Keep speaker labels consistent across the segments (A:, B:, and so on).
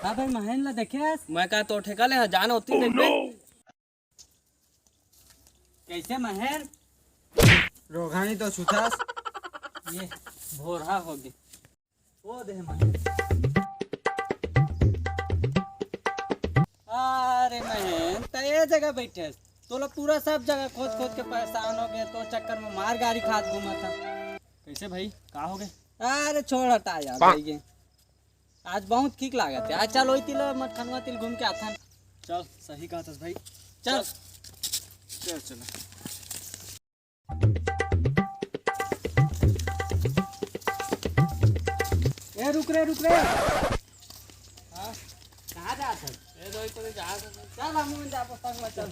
A: हाँ भाई महेंद्र देखे
B: मैं कहा तो ठेका ले जान होती देख ले।
A: कैसे महेंद्र
C: रोगानी तो छुथास
A: ये भोरा हो गई वो दे महेंद्र। अरे महेंद्र तो ये जगह बैठे तो लोग पूरा सब जगह खोद खोद के परेशान हो गए तो चक्कर में मार गाड़ी खाद घूमा था।
B: कैसे भाई कहा हो गए?
A: अरे छोड़ हटा यार भाई ये आज बहुत ठीक लागत है। आज चल वही तिल मत खनवा तिल घूम के आता।
B: चल सही कहा था भाई।
A: चल
B: चल चल
A: ए रुक रे हाँ कहाँ जा था?
B: ए दो को जा
A: चल हम जा संग में चल।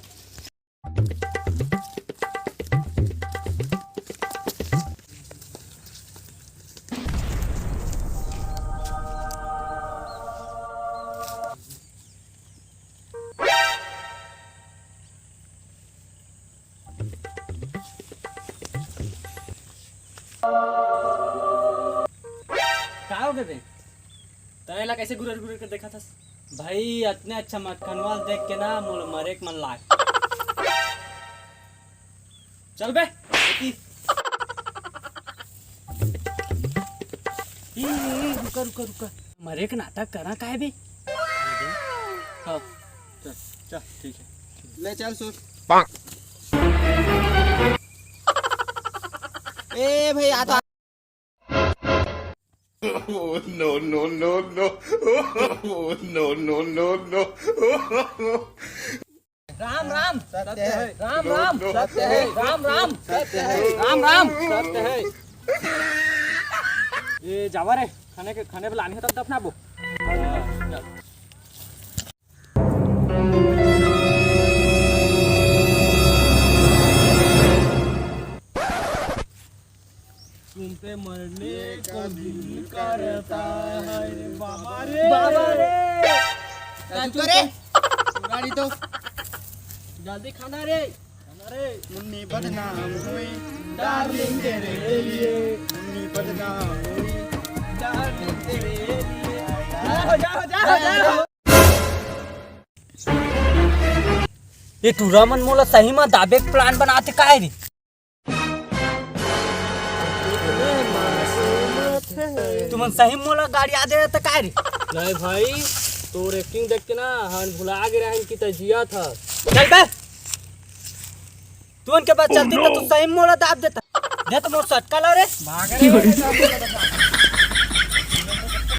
A: क्या हो गए
B: तैला कैसे गुरर गुरर कर देखा था?
A: भाई इतने अच्छा मटखनवाल देख के ना मरे के मन लाग।
B: चल बे
A: रुका मरे के नाटक करा का है बे?
B: हाँ चल चल ठीक है
C: ले चल सुन
A: ए भाई आ तो
D: Oh no no no no! Oh no no no no!
A: Ram Ram
C: सत्य है
A: राम राम
C: सत्य है
A: राम राम
C: सत्य है
A: राम राम
B: सत्य है। ये जावा रे खाने पे लानी है तब अपना वो
A: तुम पे मरने को दिल करता है रे बाबा रे
C: चुप करे गाड़ी तो
A: जल्दी खाना रे
C: मुन्नी बदनाम हुई डार्लिंग तेरे लिए मुन्नी बदनाम हुई डार्लिंग तेरे लिए
A: जा ये तू रमन मोला सही में दाबे के प्लान बनाते काहे रे? तुम सही मोला गाड़ी आ दे तो काहे रे?
B: नहीं भाई तो एक्टिंग देख के ना हम भुला गए हैं कि तजिया था।
A: चल बे तू उनके पास चलती तो तू सही मोला दाब देता। दे तो मोर सटका ला रे
C: भाग रे